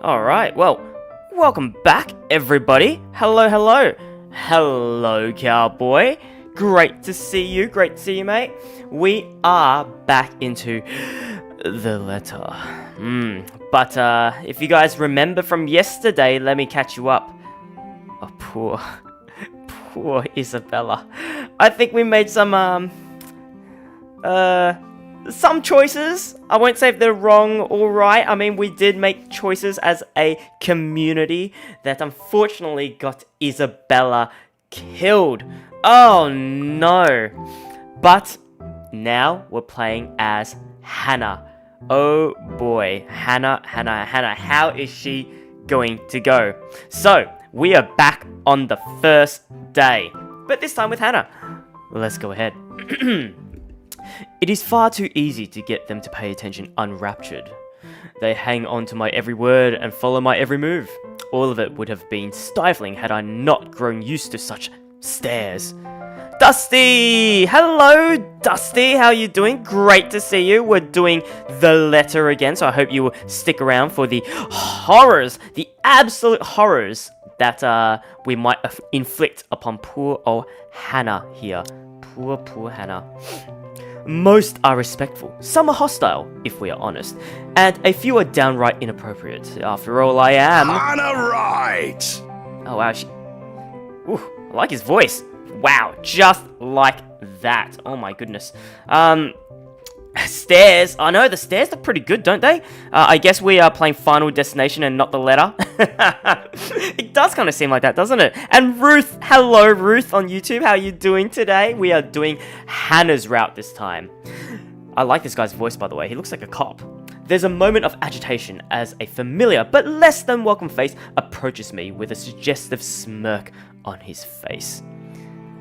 Alright, well, welcome back, everybody. Hello, cowboy. Great to see you, mate. We are back into the letter. But if you guys remember from yesterday, let me catch you up. Oh, poor Isabella. I think we made some choices. I won't say if they're wrong or right. I mean, we did make choices as a community that unfortunately got Isabella killed. Oh no. But now we're playing as Hannah. Oh boy, Hannah, how is she going to go? So, we are back on the first day, but this time with Hannah. Let's go ahead. It is far too easy to get them to pay attention unraptured. They hang on to my every word and follow my every move. All of it would have been stifling had I not grown used to such stares. Dusty! Hello, Dusty! How are you doing? Great to see you. We're doing the letter again, so I hope you will stick around for the horrors, the absolute horrors that we might inflict upon poor old Hannah here. Poor Hannah. Most are respectful, some are hostile, if we are honest, and a few are downright inappropriate. After all, I am... Hannah right! Oh wow, Ooh, I like his voice. Wow, just like that. Oh my goodness. Stairs. I know, the stairs look pretty good, don't they? I guess we are playing Final Destination and not the letter. It does kind of seem like that, doesn't it? And Ruth, hello Ruth on YouTube. How are you doing today? We are doing Hannah's route this time. I like this guy's voice, by the way. He looks like a cop. There's a moment of agitation as a familiar but less than welcome face approaches me with a suggestive smirk on his face.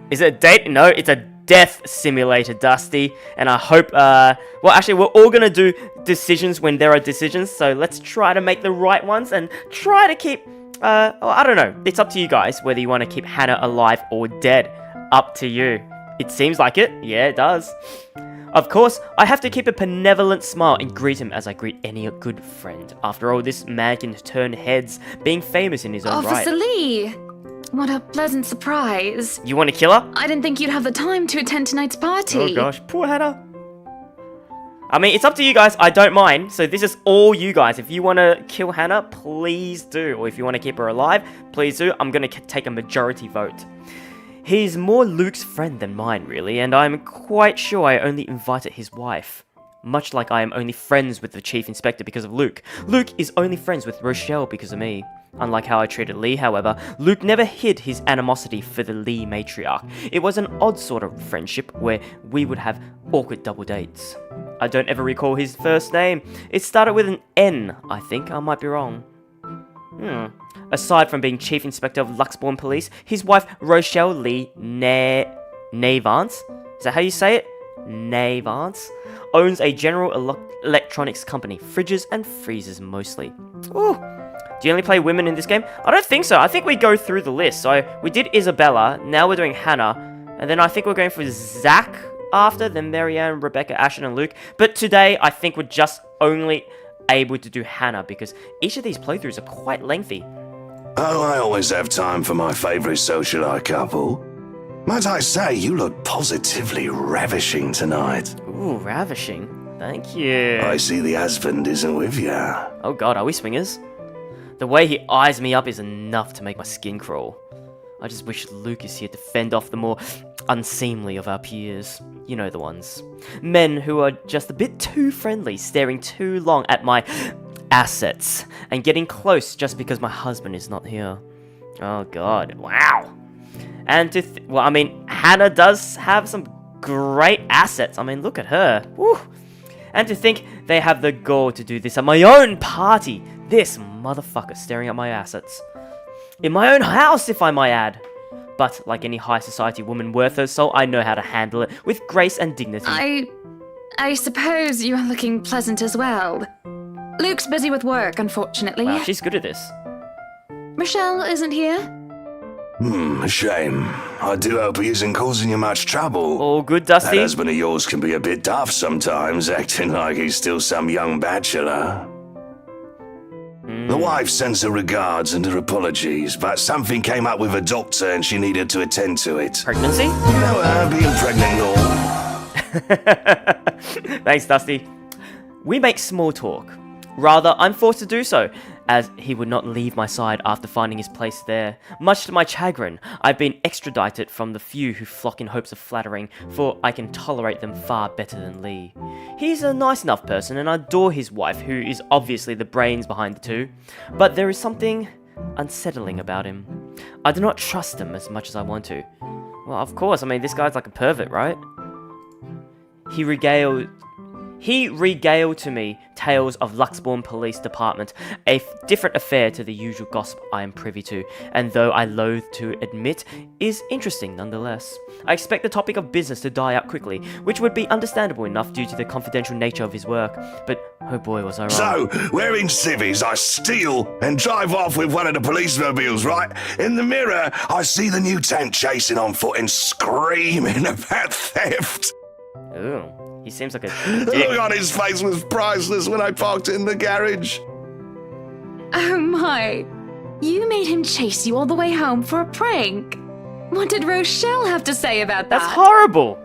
Is it a date? No, it's a death simulator, Dusty. And I hope, well, actually, we're all gonna do decisions when there are decisions. So let's try to make the right ones and try to keep, well, I don't know. It's up to you guys whether you want to keep Hannah alive or dead. Up to you. It seems like it. Yeah, it does. Of course, I have to keep a benevolent smile and greet him as I greet any good friend. After all, this man can turn heads, being famous in his own right. Officer Lee! What a pleasant surprise. You want to kill her? I didn't think you'd have the time to attend tonight's party. Oh gosh, poor Hannah. I mean, it's up to you guys. I don't mind. So this is all you guys. If you want to kill Hannah, please do. Or if you want to keep her alive, please do. I'm going to take a majority vote. He's more Luke's friend than mine, really, and I'm quite sure I only invited his wife. Much like I am only friends with the Chief Inspector because of Luke. Luke is only friends with Rochelle because of me. Unlike how I treated Lee, however, Luke never hid his animosity for the Lee matriarch. It was an odd sort of friendship where we would have awkward double dates. I don't ever recall his first name. It started with an N, I think. I might be wrong. Aside from being Chief Inspector of Luxbourne Police, his wife Rochelle Lee Navance, is that how you say it? Navance, owns a general electronics company, fridges and freezers mostly. Ooh. Do you only play women in this game? I don't think so. I think we go through the list. So we did Isabella, now we're doing Hannah, and then I think we're going for Zach after, then Marianne, Rebecca, Ashton, and Luke. But today, I think we're just only able to do Hannah because each of these playthroughs are quite lengthy. Oh, I always have time for my favourite socialite couple. Might I say, you look positively ravishing tonight. Ooh, ravishing. Thank you. I see the husband isn't with you. Oh god, are we swingers? The way he eyes me up is enough to make my skin crawl. I just wish Luke is here to fend off the more unseemly of our peers. You know the ones. Men who are just a bit too friendly, staring too long at my assets, and getting close just because my husband is not here. Oh god, wow. And well, I mean, Hannah does have some great assets. I mean, look at her. Woo. And to think they have the gall to do this at my own party. This motherfucker staring at my assets. In my own house, if I might add. But like any high society woman worth her salt, I know how to handle it with grace and dignity. I suppose you are looking pleasant as well. Luke's busy with work, unfortunately. Wow, she's good at this. Rochelle isn't here. A shame. I do hope he isn't causing you much trouble. All good, Dusty? That husband of yours can be a bit daft sometimes, acting like he's still some young bachelor. The wife sends her regards and her apologies, but something came up with a doctor and she needed to attend to it. Pregnancy? You know her, being pregnant and all. Thanks, Dusty. We make small talk. Rather, I'm forced to do so, as he would not leave my side after finding his place there. Much to my chagrin, I've been extradited from the few who flock in hopes of flattering, for I can tolerate them far better than Lee. He's a nice enough person, and I adore his wife, who is obviously the brains behind the two. But there is something unsettling about him. I do not trust him as much as I want to. Well, of course, I mean, this guy's like a pervert, right? He regaled to me tales of Luxbourne Police Department, a different affair to the usual gossip I am privy to, and though I loathe to admit, is interesting nonetheless. I expect the topic of business to die out quickly, which would be understandable enough due to the confidential nature of his work, but oh boy was I wrong. So, wearing civvies, I steal and drive off with one of the police mobiles, right? In the mirror, I see the new tank chasing on foot and screaming about theft. Ooh. He seems like a The dick. look on his face was priceless when I parked in the garage. Oh my. You made him chase you all the way home for a prank. What did Rochelle have to say about that? That's horrible!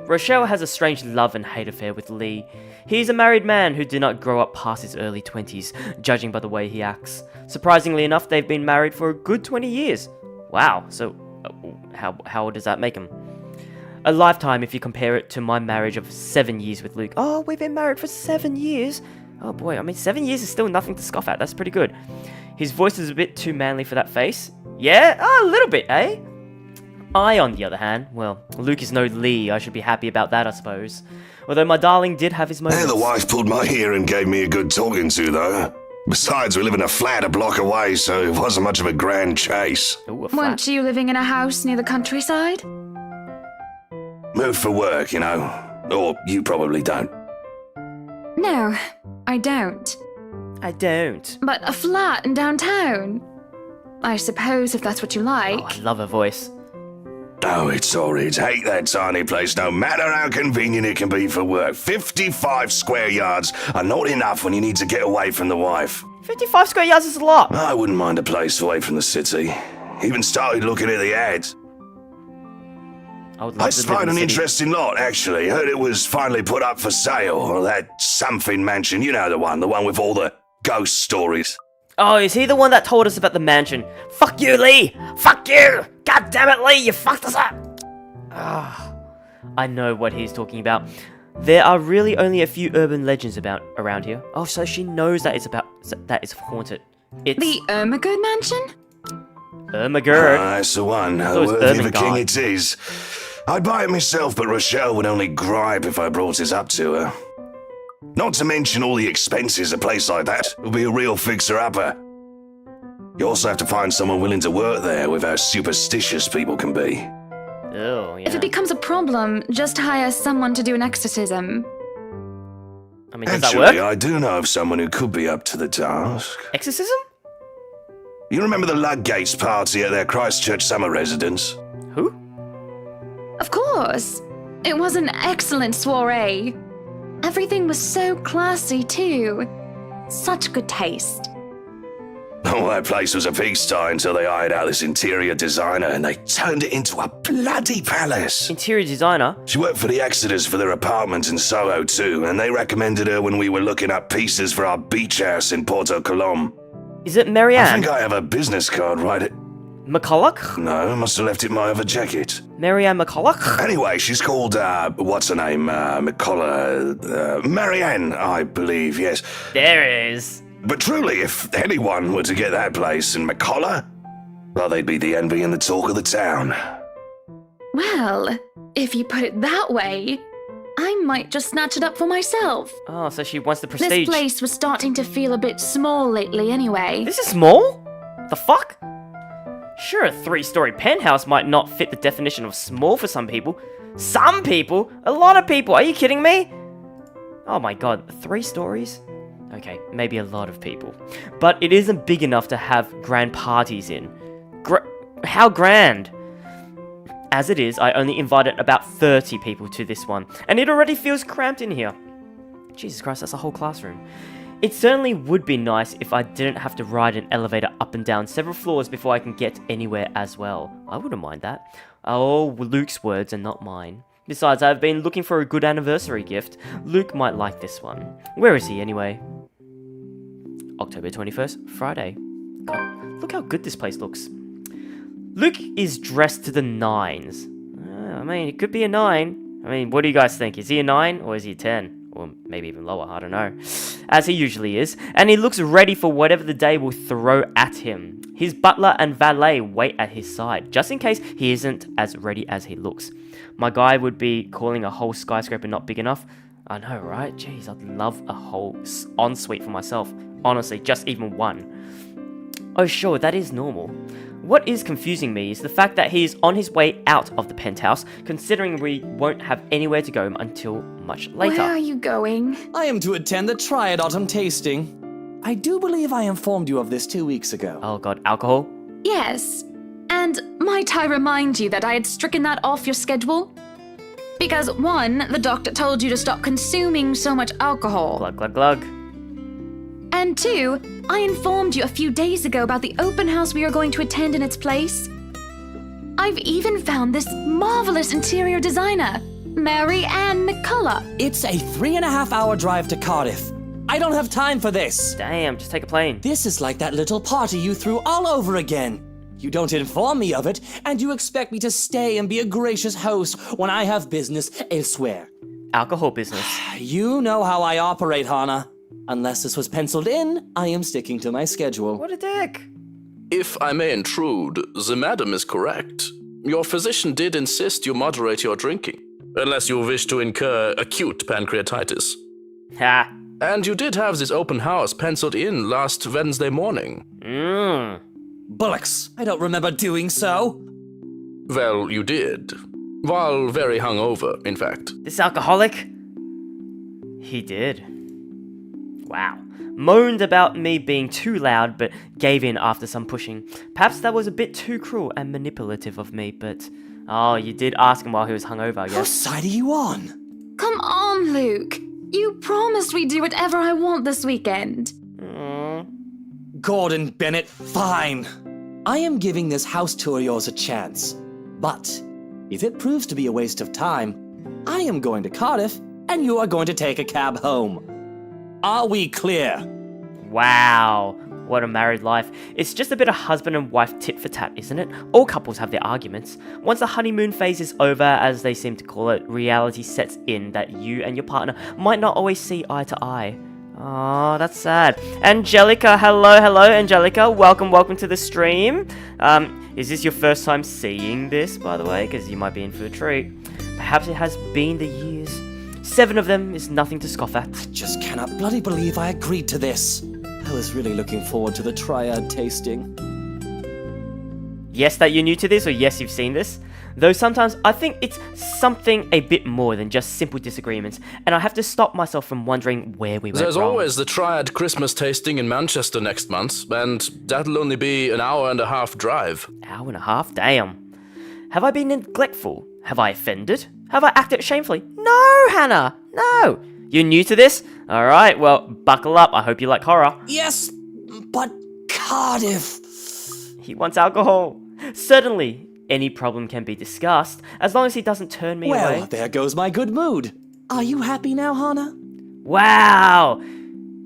Rochelle has a strange love and hate affair with Lee. He is a married man who did not grow up past his early 20s, judging by the way he acts. Surprisingly enough, they've been married for a good 20 years. Wow, so how old does that make him? A lifetime if you compare it to my marriage of 7 years with Luke. Oh, we've been married for 7 years? Oh boy, I mean 7 years is still nothing to scoff at, that's pretty good. His voice is a bit too manly for that face. Yeah? Oh, a little bit, eh? I, on the other hand, well, Luke is no Lee, I should be happy about that, I suppose. Although my darling did have his moments. The wife pulled my ear and gave me a good talking to, though. Besides, we live in a flat a block away, so it wasn't much of a grand chase. Ooh, a flat. Weren't you living in a house near the countryside? Moved for work, you know. Or you probably don't. No, I don't. I don't. But a flat in downtown. I suppose if that's what you like. Oh, I love her voice. Oh, it's horrid. Hate that tiny place, no matter how convenient it can be for work. 55 square yards are not enough when you need to get away from the wife. 55 square yards is a lot. I wouldn't mind a place away from the city. Even started looking at the ads. I would love I to live spied in an the city. interesting lot, actually. Heard it was finally put up for sale. Or that something mansion, you know the one with all the ghost stories. Oh, is he the one that told us about the mansion? Fuck you, Lee! Fuck you! God damn it, Lee, you fucked us up! Ah, I know what he's talking about. There are really only a few urban legends around here. Oh, so she knows that it's haunted. It's The Ermagood mansion? Ermagerd. That's the one. So it's Worthy of a Ermengarde. king it is. I'd buy it myself, but Rochelle would only gripe if I brought it up to her. Not to mention all the expenses a place like that will be a real fixer-upper. You also have to find someone willing to work there with how superstitious people can be. Oh, yeah. If it becomes a problem, just hire someone to do an exorcism. I mean, does that Actually, work? I do know of someone who could be up to the task. Exorcism? You remember the Ludgates party at their Christchurch summer residence? Who? Of course. It was an excellent soiree. Everything was so classy, too. Such good taste. Oh, that place was a pigsty until they hired out this interior designer and they turned it into a bloody palace. Interior designer? She worked for the Exeters for their apartment in Soho too, and they recommended her when we were looking up pieces for our beach house in Porto Colom. Is it I Marianne? think I have a business card, right? McCulloch? No, I must have left it in my other jacket. Marianne McCulloch? Anyway, she's called, what's her name? Marianne, I believe, yes. There it is. But truly, if anyone were to get that place in McCullough, well, they'd be the envy and the talk of the town. Well, if you put it that way, I might just snatch it up for myself. Oh, so she wants the This prestige. place was starting to feel a bit small lately anyway. This is small? The fuck? Sure, a 3-story penthouse might not fit the definition of small for some people. Some people? A lot of people. Are you kidding me? Oh my god, 3 stories? Okay, maybe a lot of people. But it isn't big enough to have grand parties in. How grand? As it is, I only invited about 30 people to this one, and it already feels cramped in here. Jesus Christ, that's a whole classroom. It certainly would be nice if I didn't have to ride an elevator up and down several floors before I can get anywhere as well. I wouldn't mind that. Oh, Luke's words and not mine. Besides, I've been looking for a good anniversary gift. Luke might like this one. Where is he anyway? October 21st, Friday. God, look how good this place looks. Luke is dressed to the nines. I mean, it could be a 9. I mean, what do you guys think? Is he a 9 or is he a 10? Or maybe even lower, I don't know. As he usually is. And he looks ready for whatever the day will throw at him. His butler and valet wait at his side, just in case he isn't as ready as he looks. My guy would be calling a whole skyscraper not big enough. I know, right? Jeez, I'd love a whole ensuite for myself. Honestly, just even one. Oh sure, that is normal. What is confusing me is the fact that he is on his way out of the penthouse, considering we won't have anywhere to go until much later. Where are you going? I am to attend the Triad Autumn Tasting. I do believe I informed you of this 2 weeks ago. Oh god, alcohol? Yes. And might I remind you that I had stricken that off your schedule? Because 1, the doctor told you to stop consuming so much alcohol. Glug glug glug. And 2, I informed you a few days ago about the open house we are going to attend in its place. I've even found this marvelous interior designer, Mary Ann McCullough. It's a 3.5-hour drive to Cardiff. I don't have time for this. Damn, just take a plane. This is like that little party you threw all over again. You don't inform me of it, and you expect me to stay and be a gracious host when I have business elsewhere. Alcohol business. You know how I operate, Hana. Unless this was penciled in, I am sticking to my schedule. What a dick. If I may intrude, the madam is correct. Your physician did insist you moderate your drinking, unless you wish to incur acute pancreatitis. Ha. And you did have this open house penciled in last Wednesday morning. Bullocks, I don't remember doing so. Well, you did. While very hungover, in fact. This alcoholic? He did. Wow. Moaned about me being too loud, but gave in after some pushing. Perhaps that was a bit too cruel and manipulative of me, but... Oh, you did ask him while he was hungover, I Whose guess. side are you on? Come on, Luke. You promised we'd do whatever I want this weekend. Gordon Bennett, fine. I am giving this house tour of yours a chance. But if it proves to be a waste of time, I am going to Cardiff, and you are going to take a cab home. Are we clear? Wow. What a married life. It's just a bit of husband and wife tit for tat, isn't it? All couples have their arguments. Once the honeymoon phase is over, as they seem to call it, reality sets in that you and your partner might not always see eye to eye. Oh, that's sad. Angelica, hello, Angelica. Welcome to the stream. Is this your first time seeing this, by the way? Because you might be in for a treat. Perhaps it has been the years. 7 of them is nothing to scoff at. Just cannot bloody believe I agreed to this. I was really looking forward to the Triad tasting. Yes, that you're new to this, or yes, you've seen this. Though sometimes I think it's something a bit more than just simple disagreements, and I have to stop myself from wondering where we went There's wrong. always the Triad Christmas tasting in Manchester next month, and that'll only be an hour-and-a-half drive. Hour and a half? Damn. Have I been neglectful? Have I offended? Have I acted shamefully? No, Hannah, no. You're new to this? Alright, well, buckle up. I hope you like horror. Yes, but Cardiff. He wants alcohol. Certainly, any problem can be discussed, as long as he doesn't turn me Well, away. there goes my good mood. Are you happy now, Hannah? Wow!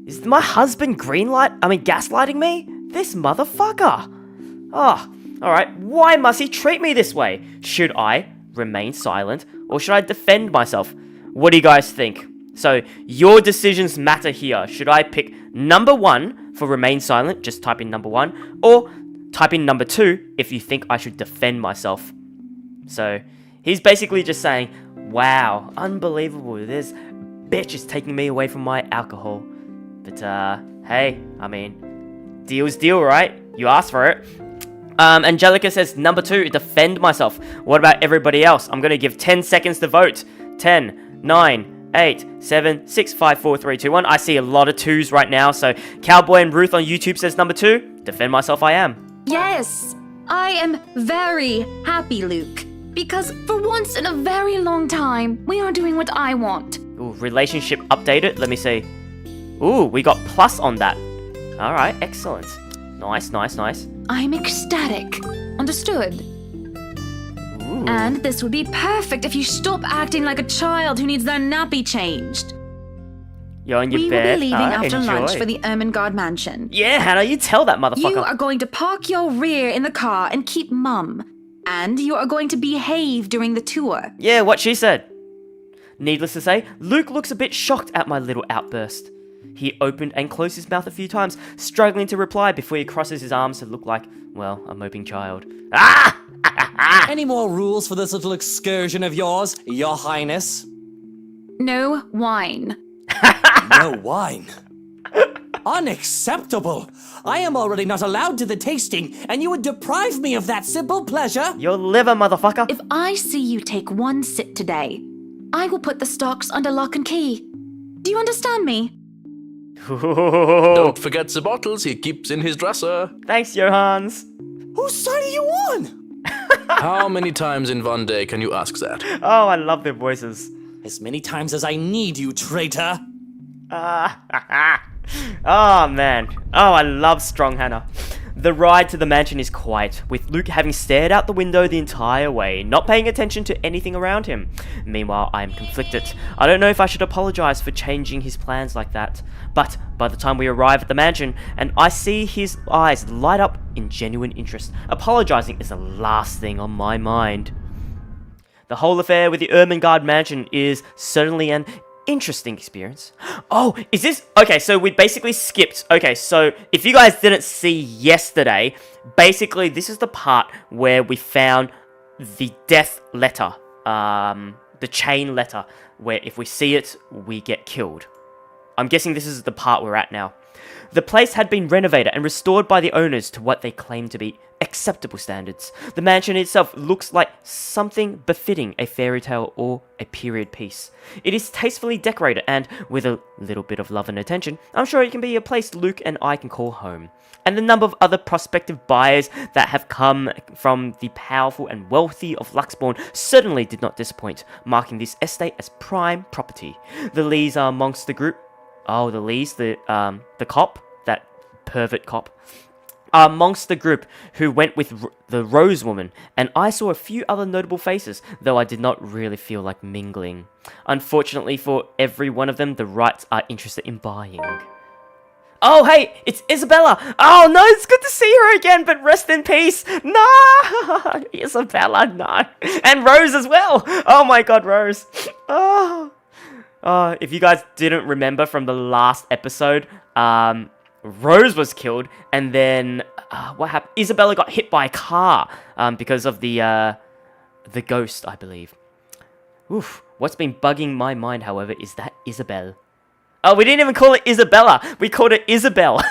Is my husband gaslighting me? This motherfucker! Oh, alright, why must he treat me this way? Should I remain silent, or should I defend myself? What do you guys think? So, your decisions matter here. Should I pick number 1 for remain silent, just type in number 1, or type in number 2 if you think I should defend myself? So, he's basically just saying, wow, unbelievable, this bitch is taking me away from my alcohol. But, hey, I mean, deal's deal, right? You asked for it. Angelica says, number 2, defend myself. What about everybody else? I'm gonna give 10 seconds to vote. 10, 9, 8, 7, 6, 5, 4, 3, 2, 1. I see a lot of 2s right now, so Cowboy and Ruth on YouTube says number 2, defend myself I am. Yes, I am very happy, Luke. Because for once in a very long time, we are doing what I want. Ooh, relationship updated. Let me see. Ooh, we got plus on that. Alright, excellent. Nice, nice, nice. I'm ecstatic. Understood? Ooh. And this would be perfect if you stop acting like a child who needs their nappy changed. You're on your We bed. will be leaving after enjoy. lunch for the Ermengarde mansion. Yeah, Hannah, you tell that motherfucker. You are going to park your rear in the car and keep mum. And you are going to behave during the tour. Yeah, what she said. Needless to say, Luke looks a bit shocked at my little outburst. He opened and closed his mouth a few times, struggling to reply before he crosses his arms to look like, well, a moping child. Ah! Any more rules for this little excursion of yours, Your Highness? No wine. No wine. Unacceptable! I am already not allowed to the tasting, and you would deprive me of that simple pleasure? Your liver, motherfucker. If I see you take one sip today, I will put the stocks under lock and key. Do you understand me? Don't forget the bottles he keeps in his dresser. Thanks, Johans. Whose side are you on? How many times in one day can you ask that? Oh, I love their voices. As many times as I need you, traitor. Oh, man. Oh, I love strong Hannah. The ride to the mansion is quiet, with Luke having stared out the window the entire way, not paying attention to anything around him. Meanwhile, I am conflicted. I don't know if I should apologize for changing his plans like that, but by the time we arrive at the mansion, and I see his eyes light up in genuine interest, apologizing is the last thing on my mind. The whole affair with the Ermengarde mansion is certainly an interesting experience. Oh, is this... Okay, so we basically skipped. Okay, so if you guys didn't see yesterday, basically this is the part where we found the death letter. The chain letter, where if we see it, we get killed. I'm guessing this is the part we're at now. The place had been renovated and restored by the owners to what they claim to be acceptable standards. The mansion itself looks like something befitting a fairy tale or a period piece. It is tastefully decorated and, with a little bit of love and attention, I'm sure it can be a place Luke and I can call home. And the number of other prospective buyers that have come from the powerful and wealthy of Luxbourne certainly did not disappoint, marking this estate as prime property. The Lees are amongst the group. Oh, the Lees, the cop, that pervert cop, are amongst the group who went with the Rose Woman, and I saw a few other notable faces, though I did not really feel like mingling. Unfortunately for every one of them, the Wrights are interested in buying. Oh, hey, it's Isabella. Oh, no, it's good to see her again, but rest in peace. No, Isabella, no. And Rose as well. Oh my god, Rose. Oh. If you guys didn't remember from the last episode, Rose was killed, and then what happened? Isabella got hit by a car because of the ghost, I believe. Oof. What's been bugging my mind, however, is that Isabel. Oh, we didn't even call it Isabella. We called it Isabel.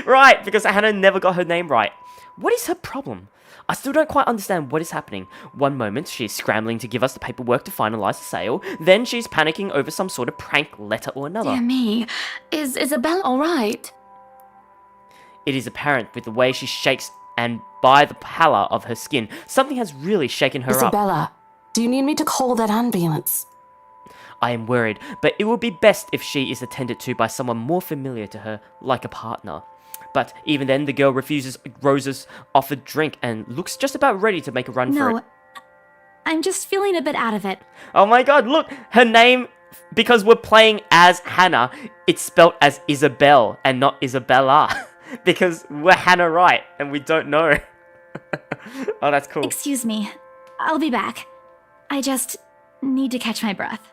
Right, because Hannah never got her name right. What is her problem? I still don't quite understand what is happening. One moment, she's scrambling to give us the paperwork to finalize the sale. Then she's panicking over some sort of prank letter or another. Dear me, is Isabella all right? It is apparent with the way she shakes and by the pallor of her skin, something has really shaken her up. Isabella, Do you need me to call that ambulance? I am worried, but it would be best if she is attended to by someone more familiar to her, like a partner. But even then, the girl refuses Rose's offered drink and looks just about ready to make a run for it. No, I'm just feeling a bit out of it. Oh my god, look! Her name, because we're playing as Hannah, it's spelled as Isabel and not Isabella. Because we're Hannah Wright and we don't know. Oh, that's cool. Excuse me. I'll be back. I just need to catch my breath.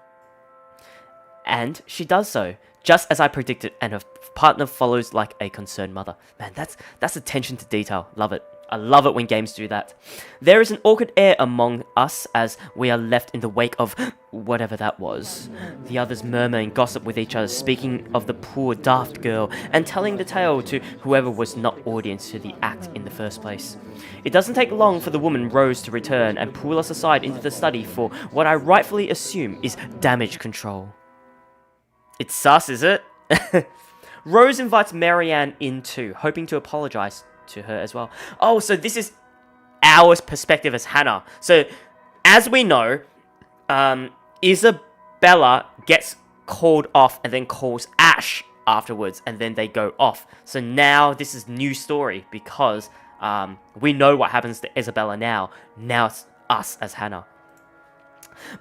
And she does so, just as I predicted, and her partner follows like a concerned mother. Man, that's attention to detail. Love it. I love it when games do that. There is an awkward air among us as we are left in the wake of whatever that was. The others murmur and gossip with each other, speaking of the poor daft girl and telling the tale to whoever was not audience to the act in the first place. It doesn't take long for the woman Rose to return and pull us aside into the study for what I rightfully assume is damage control. It's sus, is it? Rose invites Marianne in too, hoping to apologize to her as well. Oh, so this is our perspective as Hannah. So, as we know, Isabella gets called off and then calls Ash afterwards, and then they go off. So now this is new story because we know what happens to Isabella now. Now it's us as Hannah.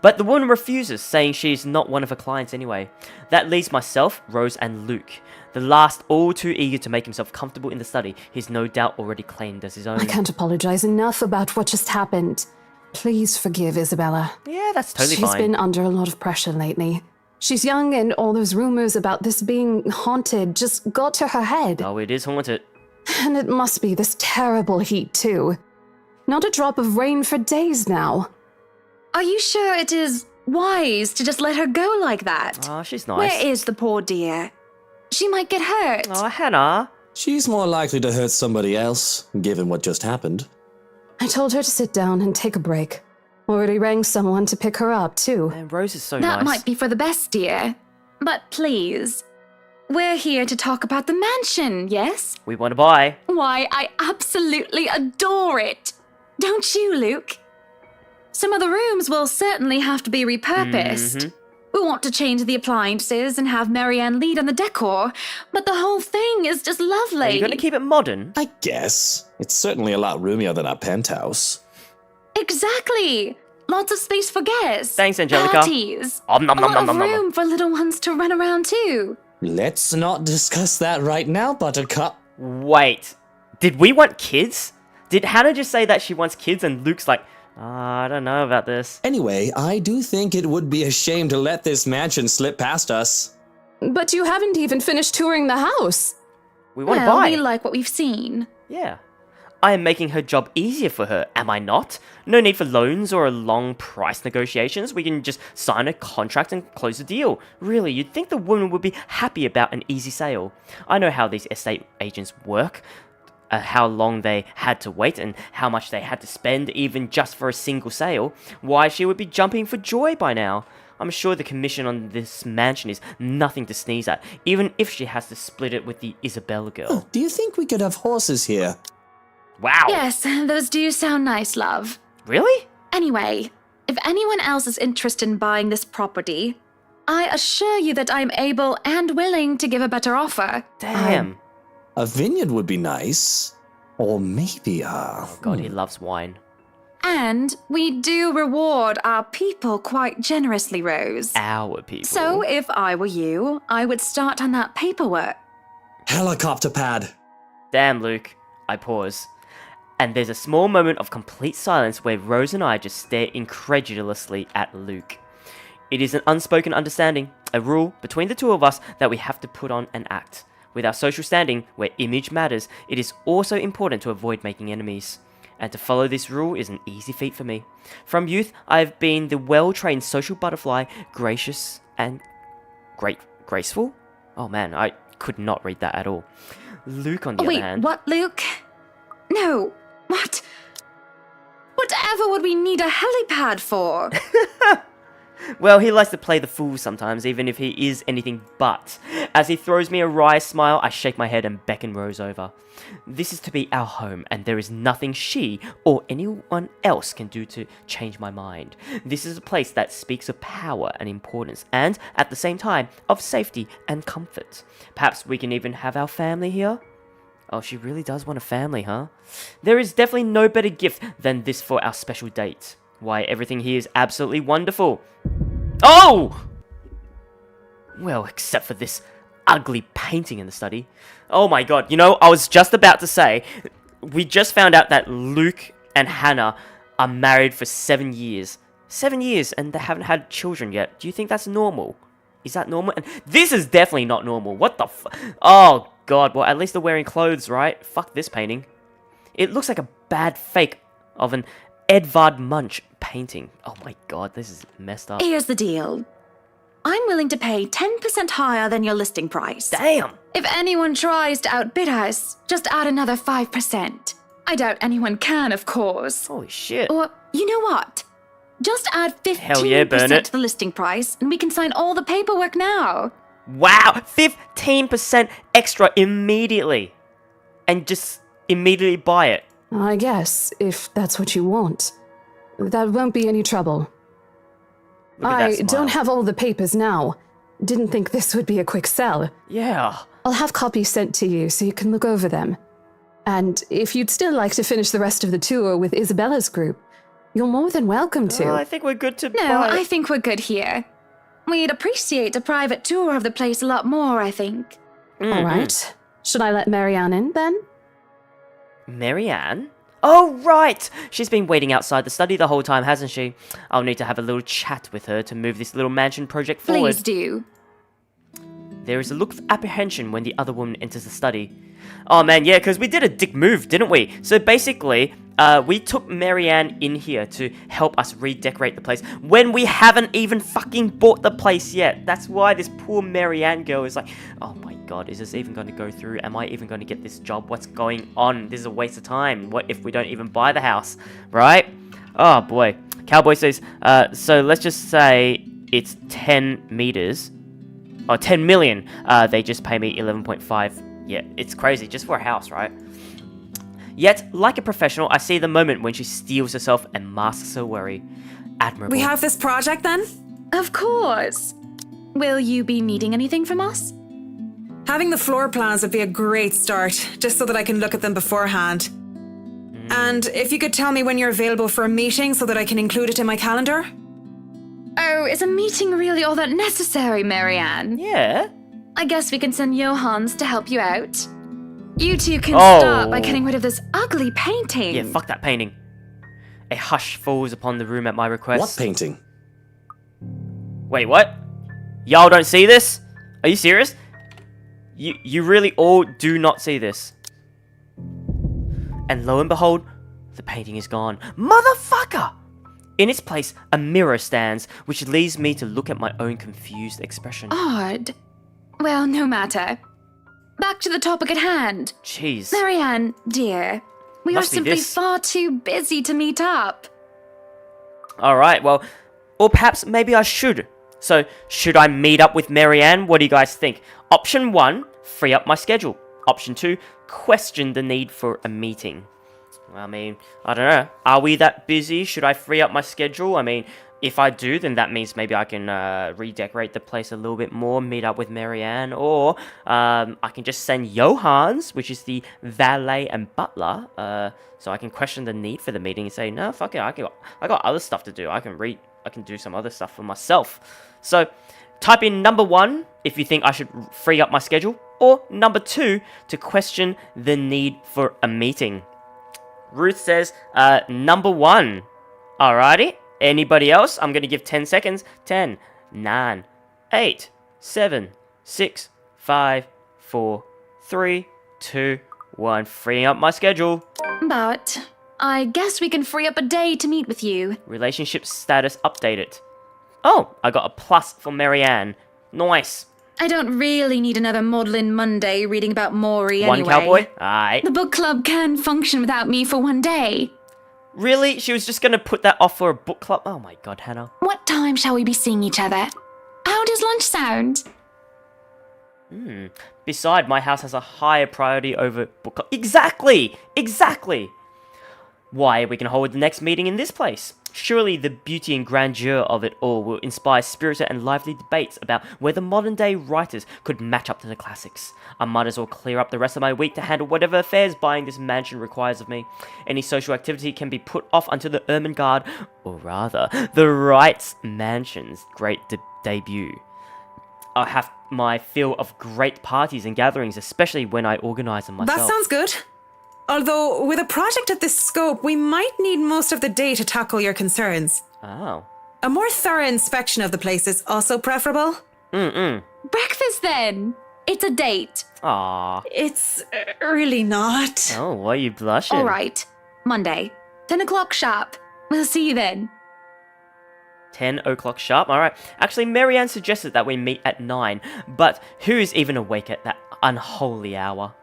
But the woman refuses, saying she's not one of her clients anyway. That leaves myself, Rose, and Luke. The last all too eager to make himself comfortable in the study, he's no doubt already claimed as his own. I can't apologize enough about what just happened. Please forgive Isabella. Yeah, that's totally She's fine. been under a lot of pressure lately. She's young and all those rumors about this being haunted just got to her head. Oh, it is haunted. And it must be this terrible heat too. Not a drop of rain for days now. Are you sure it is wise to just let her go like that? Oh, she's nice. Where is the poor dear? She might get hurt. Oh, Hannah. She's more likely to hurt somebody else, given what just happened. I told her to sit down and take a break. Already rang someone to pick her up too. Man, Rose is so That nice. might be for the best, dear. But please, we're here to talk about the mansion, yes? We want to buy. Why, I absolutely adore it. Don't you, Luke? Some of the rooms will certainly have to be repurposed. We want to change the appliances and have Marianne lead on the decor, but the whole thing is just lovely. Are you going to keep it modern? I guess. It's certainly a lot roomier than our penthouse. Exactly. Lots of space for guests. Thanks, Angelica. Parties. Om nom A nom lot nom of nom nom. room for little ones to run around too. Let's not discuss that right now, Buttercup. Wait. Did we want kids? Did Hannah just say that she wants kids and Luke's like, I don't know about this. Anyway, I do think it would be a shame to let this mansion slip past us. But you haven't even finished touring the house. We want to Well, buy. we like what we've seen. Yeah. I am making her job easier for her, am I not? No need for loans or long price negotiations. We can just sign a contract and close the deal. Really, you'd think the woman would be happy about an easy sale. I know how these estate agents work. How long they had to wait and how much they had to spend even just for a single sale. Why, she would be jumping for joy by now. I'm sure the commission on this mansion is nothing to sneeze at, even if she has to split it with the Isabella girl. Do you think we could have horses here? Wow. Yes, those do sound nice, love. Really? Anyway, if anyone else is interested in buying this property, I assure you that I'm able and willing to give a better offer. Damn. A vineyard would be nice. Or maybe God, he loves wine. And we do reward our people quite generously, Rose. Our people. So if I were you, I would start on that paperwork. helicopter pad. Damn, Luke. I pause. And there's a small moment of complete silence where Rose and I just stare incredulously at Luke. It is an unspoken understanding, a rule between the two of us that we have to put on an act. With our social standing, where image matters, it is also important to avoid making enemies. And to follow this rule is an easy feat for me. From youth, I have been the well-trained social butterfly, gracious and graceful? Oh man, I could not read that at all. Luke, on the other Wait, hand... what, Luke? No, what? Whatever would we need a helipad for? Well, he likes to play the fool sometimes, even if he is anything but. As he throws me a wry smile, I shake my head and beckon Rose over. This is to be our home, and there is nothing she or anyone else can do to change my mind. This is a place that speaks of power and importance, and, at the same time, of safety and comfort. Perhaps we can even have our family here? Oh, she really does want a family, huh? There is definitely no better gift than this for our special date. Why, everything here is absolutely wonderful. Oh! Well, except for this ugly painting in the study. Oh my god, you know, I was just about to say, we just found out that Luke and Hannah are married for 7 years. 7 years, and they haven't had children yet. Do you think that's normal? Is that normal? And this is definitely not normal. What the Oh god, well, at least they're wearing clothes, right? Fuck this painting. It looks like a bad fake of an Edvard Munch painting. Oh my god, this is messed up. Here's the deal. I'm willing to pay 10% higher than your listing price. Damn! If anyone tries to outbid us, just add another 5%. I doubt anyone can, of course. Holy shit. Or, you know what? Just add 15% Hell yeah, burn it. to the listing price, and we can sign all the paperwork now. Wow! 15% extra immediately! And just immediately buy it. I guess, if that's what you want. That won't be any trouble. Look at that I smile. don't have all the papers now. Didn't think this would be a quick sell. Yeah. I'll have copies sent to you so you can look over them. And if you'd still like to finish the rest of the tour with Isabella's group, you're more than welcome to. Oh, I think we're good to No, buy I it. think we're good here. We'd appreciate a private tour of the place a lot more, I think. All right. Should I let Marianne in then? Marianne? Oh, right! She's been waiting outside the study the whole time, hasn't she? I'll need to have a little chat with her to move this little mansion project forward. Please do. There is a look of apprehension when the other woman enters the study. Oh man, yeah, because we did a dick move, didn't we? So basically, we took Marianne in here to help us redecorate the place when we haven't even fucking bought the place yet. That's why this poor Marianne girl is like, oh my god, is this even going to go through? Am I even going to get this job? What's going on? This is a waste of time. What if we don't even buy the house, right? Oh boy. Cowboy says, so let's just say it's 10 meters. Oh, 10 million. They just pay me 11.5. Yeah, it's crazy, just for a house, right? Yet, like a professional, I see the moment when she steels herself and masks her worry. Admirable. We have this project then? Of course. Will you be needing anything from us? Having the floor plans would be a great start, just so that I can look at them beforehand. And if you could tell me when you're available for a meeting so that I can include it in my calendar? Oh, is a meeting really all that necessary, Marianne? Yeah. I guess we can send Johans to help you out. You two can Oh. start by getting rid of this ugly painting. Yeah, fuck that painting. A hush falls upon the room at my request. What painting? Wait, what? Y'all don't see this? Are you serious? You really all do not see this. And lo and behold, the painting is gone. Motherfucker! In its place, a mirror stands, which leads me to look at my own confused expression. Odd. Well, no matter. Back to the topic at hand. Jeez. Marianne, dear, we Must are be simply this. far too busy to meet up. Alright, well, or perhaps maybe I should. So, should I meet up with Marianne? What do you guys think? Option 1, free up my schedule. Option 2, question the need for a meeting. I mean, I don't know. Are we that busy? Should I free up my schedule? I mean, if I do, then that means maybe I can redecorate the place a little bit more, meet up with Marianne, or I can just send Johans, which is the valet and butler, so I can question the need for the meeting and say, no, fuck it, I got other stuff to do. I can do some other stuff for myself. So, type in number 1 if you think I should free up my schedule, or number 2 to question the need for a meeting. Ruth says, number 1. Alrighty. Anybody else? I'm going to give 10 seconds. 10, 9, 8, 7, 6, 5, 4, 3, 2, 1. Freeing up my schedule. But I guess we can free up a day to meet with you. Relationship status updated. Oh, I got a plus for Marianne. Nice. I don't really need another Maudlin Monday reading about Maury One anyway. cowboy? Aight. The book club can function without me for one day. Really? She was just gonna put that off for a book club? Oh my god, Hannah. What time shall we be seeing each other? How does lunch sound? Beside, my house has a higher priority over book club. Exactly! Exactly! Why are we gonna hold the next meeting in this place? Surely the beauty and grandeur of it all will inspire spirited and lively debates about whether modern day writers could match up to the classics. I might as well clear up the rest of my week to handle whatever affairs buying this mansion requires of me. Any social activity can be put off until the Ermengarde, or rather, the Wrights Mansion's great debut. I'll have my fill of great parties and gatherings, especially when I organise them myself. That sounds good. Although, with a project of this scope, we might need most of the day to tackle your concerns. Oh. A more thorough inspection of the place is also preferable. Breakfast then. It's a date. Aww. It's really not. Oh, why are you blushing? All right. Monday, 10 o'clock sharp. We'll see you then. 10 o'clock sharp. Alright. Actually, Marianne suggested that we meet at 9, but who's even awake at that unholy hour?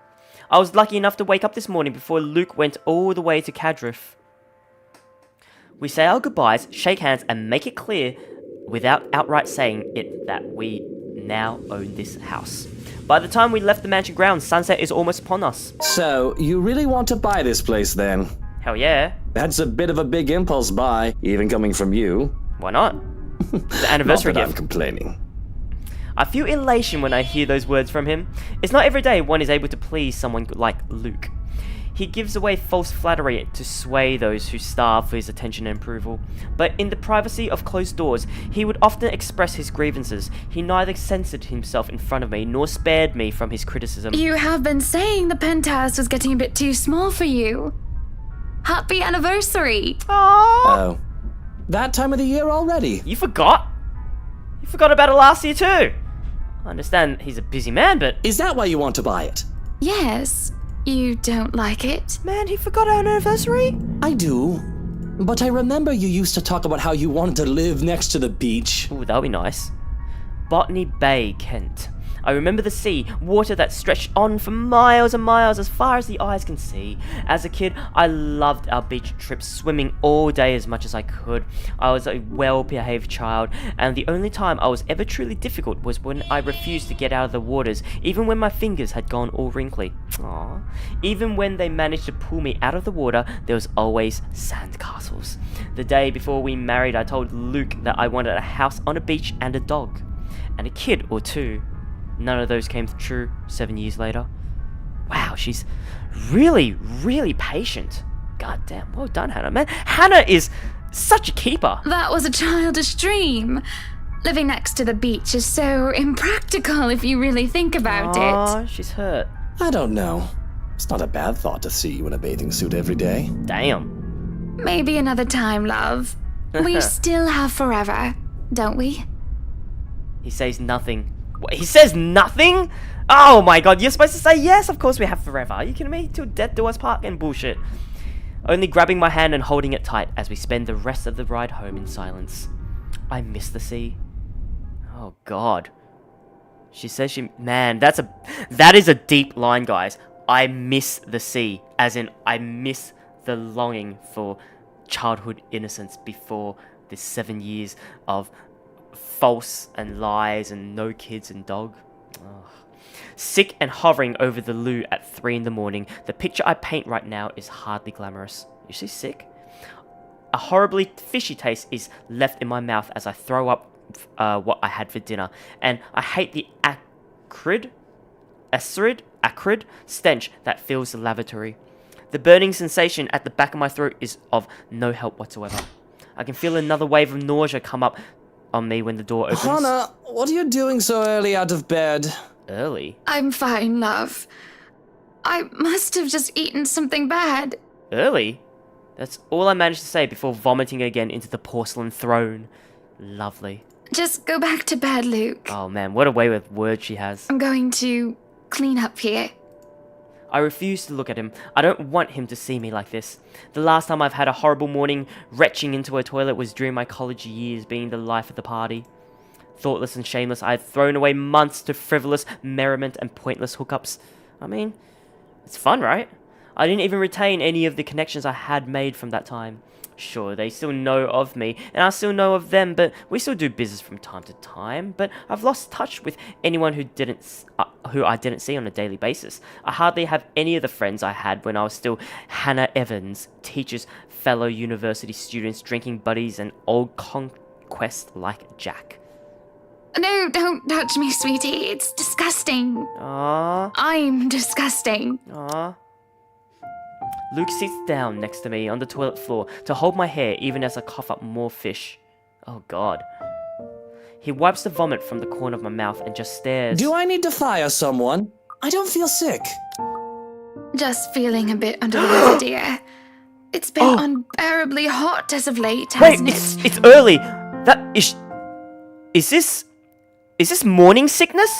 I was lucky enough to wake up this morning before Luke went all the way to Cadriff. We say our goodbyes, shake hands, and make it clear, without outright saying it, that we now own this house. By the time we left the mansion grounds, sunset is almost upon us. So, you really want to buy this place then? Hell yeah. That's a bit of a big impulse buy, even coming from you. Why not? It's the anniversary Not that I'm gift. complaining. I feel elation when I hear those words from him. It's not every day one is able to please someone like Luke. He gives away false flattery to sway those who starve for his attention and approval. But in the privacy of closed doors, he would often express his grievances. He neither censored himself in front of me, nor spared me from his criticism. You have been saying the penthouse was getting a bit too small for you. Happy anniversary! Oh. That time of the year already? You forgot? You forgot about it last year too. I understand he's a busy man, but... Is that why you want to buy it? Yes. You don't like it? Man, he forgot our anniversary? I do. But I remember you used to talk about how you wanted to live next to the beach. Ooh, that'll be nice. Botany Bay, Kent. I remember the sea, water that stretched on for miles and miles as far as the eyes can see. As a kid, I loved our beach trips, swimming all day as much as I could. I was a well-behaved child, and the only time I was ever truly difficult was when I refused to get out of the waters, even when my fingers had gone all wrinkly. Aww. Even when they managed to pull me out of the water, there was always sandcastles. The day before we married, I told Luke that I wanted a house on a beach and a dog. And a kid or two. None of those came true 7 years later. Wow, she's really, really patient. God damn, well done, Hannah. Man, Hannah is such a keeper. That was a childish dream. Living next to the beach is so impractical if you really think about it. She's hurt. I don't know. It's not a bad thought to see you in a bathing suit every day. Damn. Maybe another time, love. We still have forever, don't we? He says nothing. What, he says nothing? Oh my god, you're supposed to say yes, of course we have forever. Are you kidding me? Till death do us part and bullshit. Only grabbing my hand and holding it tight as we spend the rest of the ride home in silence. I miss the sea. Oh god. She says she... Man, that is a deep line, guys. I miss the sea. As in, I miss the longing for childhood innocence before this 7 years of false and lies and no kids and dog. Ugh. Sick and hovering over the loo at 3 in the morning, the picture I paint right now is hardly glamorous. Is she sick? A horribly fishy taste is left in my mouth as I throw up what I had for dinner, and I hate the acrid stench that fills the lavatory. The burning sensation at the back of my throat is of no help whatsoever. I can feel another wave of nausea come up on me when the door opens. Hannah, what are you doing so early out of bed? Early? I'm fine, love. I must have just eaten something bad. Early? That's all I managed to say before vomiting again into the porcelain throne. Lovely. Just go back to bed, Luke. Oh man, what a way with words she has. I'm going to clean up here. I refuse to look at him. I don't want him to see me like this. The last time I've had a horrible morning retching into a toilet was during my college years, being the life of the party. Thoughtless and shameless, I had thrown away months to frivolous merriment and pointless hookups. I mean, it's fun, right? I didn't even retain any of the connections I had made from that time. Sure, they still know of me, and I still know of them, but we still do business from time to time. But I've lost touch with anyone who I didn't see on a daily basis. I hardly have any of the friends I had when I was still Hannah Evans, teachers, fellow university students, drinking buddies, and old conquest like Jack. No, don't touch me, sweetie. It's disgusting. Aww. I'm disgusting. Aww. Luke sits down next to me on the toilet floor to hold my hair even as I cough up more fish. Oh god. He wipes the vomit from the corner of my mouth and just stares. Do I need to fire someone? I don't feel sick. Just feeling a bit under the weather, dear. It's been unbearably hot as of late, Wait, hasn't it? it's early. Is this morning sickness?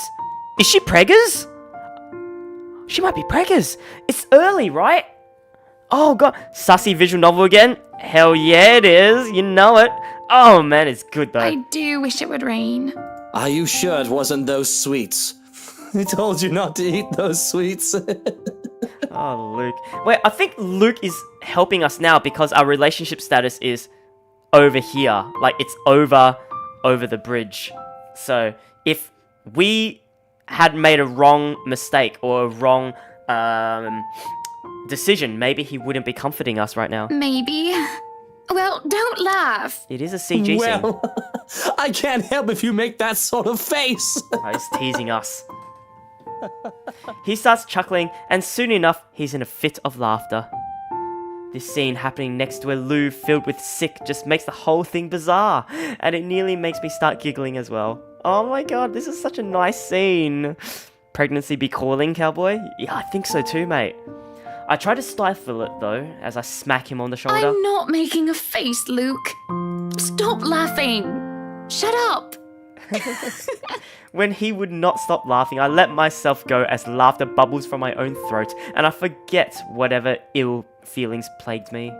Is she preggers? She might be preggers. It's early, right? Oh god, sassy visual novel again? Hell yeah it is, you know it. Oh man, it's good though. I do wish it would rain. Are you sure it wasn't those sweets? I told you not to eat those sweets. Oh, Luke. Wait, I think Luke is helping us now because our relationship status is over here. Like, it's over the bridge. So, if we had made a wrong mistake or a wrong decision, maybe he wouldn't be comforting us right now. Maybe. Well, don't laugh. It is a CG scene. Well, I can't help if you make that sort of face. Oh, he's teasing us. He starts chuckling, and soon enough, he's in a fit of laughter. This scene happening next to a loo filled with sick just makes the whole thing bizarre, and it nearly makes me start giggling as well. Oh my god, this is such a nice scene. Pregnancy be calling, cowboy? Yeah, I think so too, mate. I try to stifle it, though, as I smack him on the shoulder. I'm not making a face, Luke. Stop laughing. Shut up. When he would not stop laughing, I let myself go as laughter bubbles from my own throat, and I forget whatever ill feelings plagued me.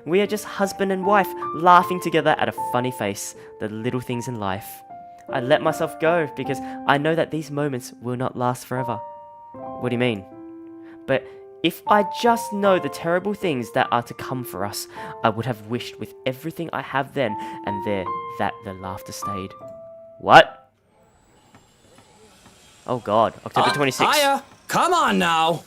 We are just husband and wife, laughing together at a funny face, the little things in life. I let myself go because I know that these moments will not last forever. What do you mean? But if I just know the terrible things that are to come for us, I would have wished with everything I have then and there that the laughter stayed. What? Oh god, October 26th. Hiya! Come on now!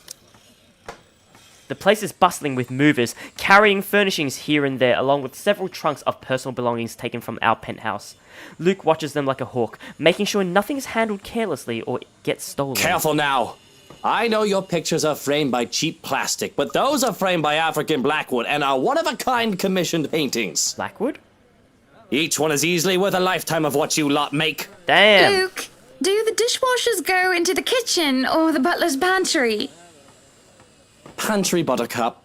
The place is bustling with movers, carrying furnishings here and there, along with several trunks of personal belongings taken from our penthouse. Luke watches them like a hawk, making sure nothing is handled carelessly or gets stolen. Careful now! I know your pictures are framed by cheap plastic, but those are framed by African blackwood and are one-of-a-kind commissioned paintings. Blackwood? Each one is easily worth a lifetime of what you lot make. Damn! Luke, do the dishwashers go into the kitchen or the butler's pantry? Pantry, Buttercup.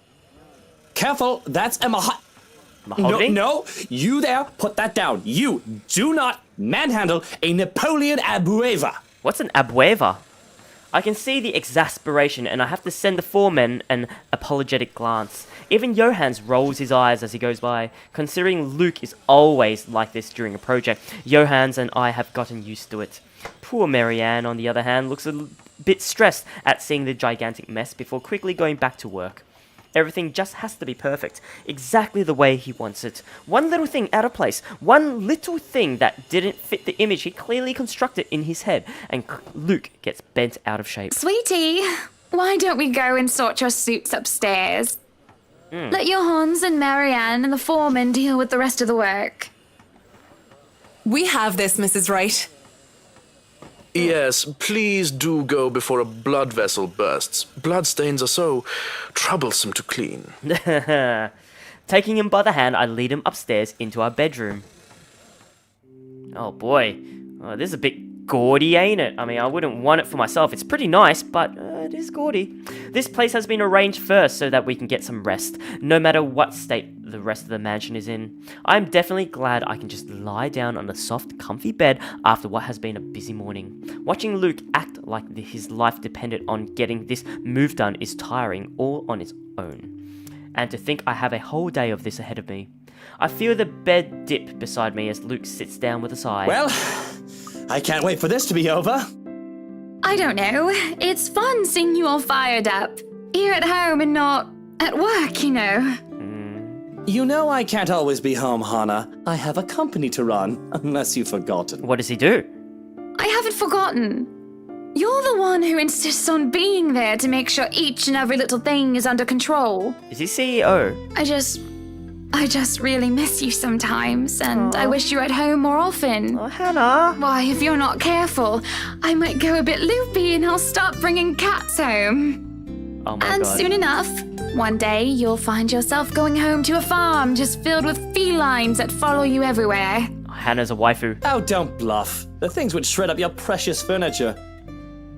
Careful, that's a Mahogany? No, you there, put that down. You do not manhandle a Napoleon Abueva. What's an abueva? I can see the exasperation, and I have to send the foreman an apologetic glance. Even Johans rolls his eyes as he goes by. Considering Luke is always like this during a project, Johans and I have gotten used to it. Poor Marianne, on the other hand, looks a bit stressed at seeing the gigantic mess before quickly going back to work. Everything just has to be perfect, exactly the way he wants it. One little thing out of place, one little thing that didn't fit the image he clearly constructed in his head, and Luke gets bent out of shape. Sweetie, why don't we go and sort your suits upstairs? Let your Hans and Marianne and the foreman deal with the rest of the work. We have this, Mrs. Wright. Yes, please do go before a blood vessel bursts. Bloodstains are so troublesome to clean. Taking him by the hand, I lead him upstairs into our bedroom. Oh boy, this is a bit gaudy, ain't it? I mean, I wouldn't want it for myself. It's pretty nice, but it is gaudy. This place has been arranged first so that we can get some rest, no matter what state the rest of the mansion is in. I'm definitely glad I can just lie down on a soft, comfy bed after what has been a busy morning. Watching Luke act like his life depended on getting this move done is tiring all on its own. And to think I have a whole day of this ahead of me. I feel the bed dip beside me as Luke sits down with a sigh. Well, I can't wait for this to be over. I don't know. It's fun seeing you all fired up. Here at home and not At work, you know. You know I can't always be home, Hana. I have a company to run, unless you've forgotten. What does he do? I haven't forgotten. You're the one who insists on being there to make sure each and every little thing is under control. Is he CEO? I just really miss you sometimes, and I wish you were at home more often. Oh, Hannah. Why, if you're not careful, I might go a bit loopy and I'll start bringing cats home. Oh my And god. soon enough, one day you'll find yourself going home to a farm just filled with felines that follow you everywhere. Hannah's a waifu. Oh, don't bluff. The things would shred up your precious furniture.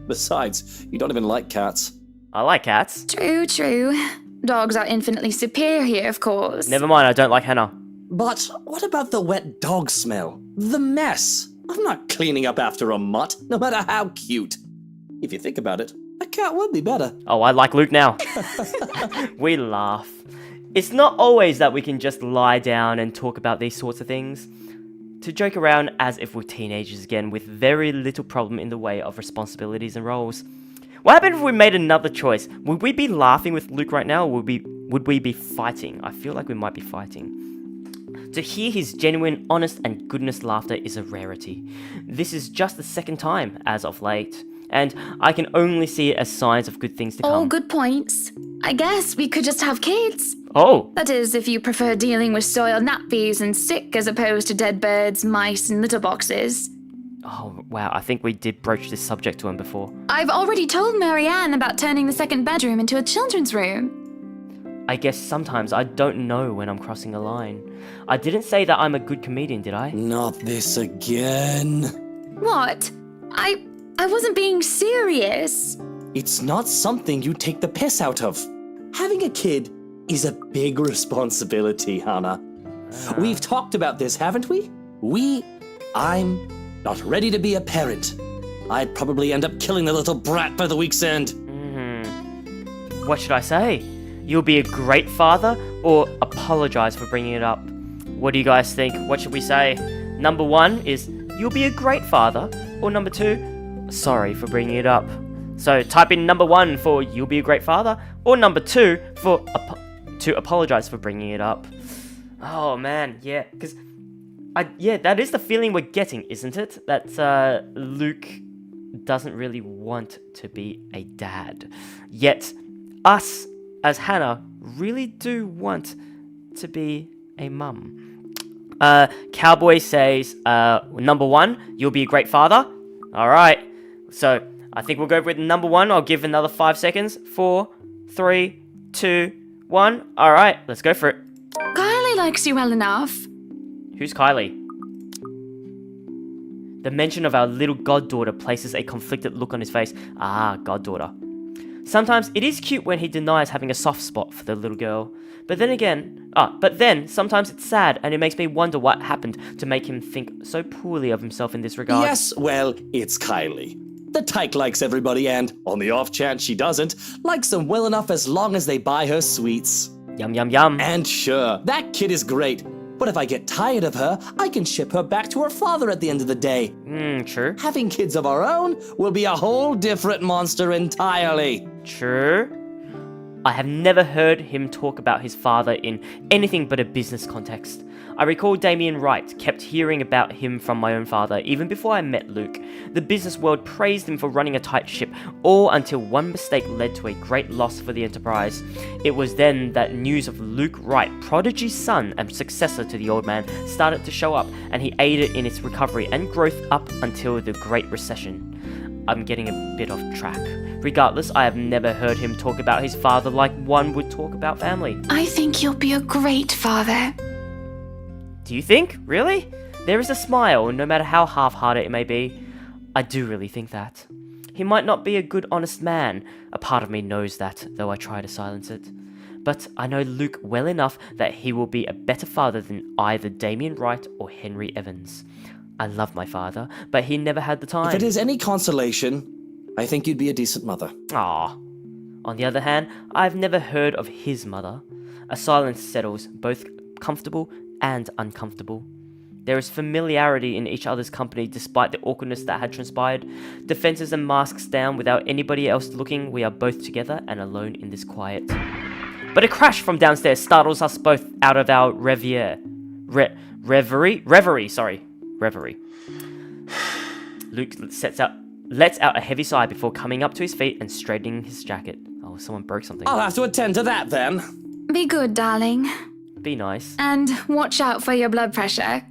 Besides, you don't even like cats. I like cats. True, true. Dogs are infinitely superior, of course. Never mind, I don't like Hannah. But what about the wet dog smell? The mess? I'm not cleaning up after a mutt, no matter how cute. If you think about it, a cat would be better. Oh, I like Luke now. We laugh. It's not always that we can just lie down and talk about these sorts of things. To joke around as if we're teenagers again with very little problem in the way of responsibilities and roles. What happened if we made another choice? Would we be laughing with Luke right now, or would we be fighting? I feel like we might be fighting. To hear his genuine, honest, and goodness laughter is a rarity. This is just the second time as of late, and I can only see it as signs of good things to come. All good points. I guess we could just have kids. Oh, That is, if you prefer dealing with soiled nappies and sick as opposed to dead birds, mice, and litter boxes. oh wow, I think we did broach this subject to him before. I've already told Marianne about turning the second bedroom into a children's room. I guess sometimes I don't know when I'm crossing a line. I didn't say that I'm a good comedian, did I? Not this again. What? I wasn't being serious. It's not something you take the piss out of. Having a kid is a big responsibility, Hannah. We've talked about this, haven't we? I'm not ready to be a parent. I'd probably end up killing the little brat by the week's end. What should I say? You'll be a great father, or apologize for bringing it up? What do you guys think? What should we say? Number 1 is, you'll be a great father, or number 2, sorry for bringing it up. So type in number 1 for you'll be a great father, or number 2 for to apologize for bringing it up. Oh man, yeah, because that is the feeling we're getting, isn't it? That Luke doesn't really want to be a dad. Yet, us, as Hannah, really do want to be a mum. Cowboy says, number 1, you'll be a great father. Alright, so I think we'll go with number 1. I'll give another 5 seconds. 4, 3, 2, 1. Alright, let's go for it. Kylie likes you well enough. Who's Kylie? The mention of our little goddaughter places a conflicted look on his face. Ah, goddaughter. Sometimes it is cute when he denies having a soft spot for the little girl. But then sometimes it's sad, and it makes me wonder what happened to make him think so poorly of himself in this regard. Yes, well, it's Kylie. The tyke likes everybody and, on the off chance she doesn't, likes them well enough as long as they buy her sweets. Yum yum yum. And sure, that kid is great. But if I get tired of her, I can ship her back to her father at the end of the day. True. Having kids of our own will be a whole different monster entirely. True. I have never heard him talk about his father in anything but a business context. I recall Damien Wright kept hearing about him from my own father, even before I met Luke. The business world praised him for running a tight ship, all until one mistake led to a great loss for the enterprise. It was then that news of Luke Wright, prodigy's son and successor to the old man, started to show up, and he aided in its recovery and growth up until the Great Recession. I'm getting a bit off track. Regardless, I have never heard him talk about his father like one would talk about family. I think you'll be a great father. Do you think? Really? There is a smile, no matter how half-hearted it may be. I do really think that. He might not be a good, honest man. A part of me knows that, though I try to silence it. But I know Luke well enough that he will be a better father than either Damien Wright or Henry Evans. I love my father, but he never had the time. If it is any consolation, I think you'd be a decent mother. Ah. On the other hand, I've never heard of his mother. A silence settles, both comfortable and uncomfortable. There is familiarity in each other's company despite the awkwardness that had transpired. Defenses and masks down without anybody else looking, we are both together and alone in this quiet. but a crash from downstairs startles us both out of our reverie. Luke lets out a heavy sigh before coming up to his feet and straightening his jacket. Oh, someone broke something. I'll have to attend to that then. Be good, darling. Be nice. And watch out for your blood pressure.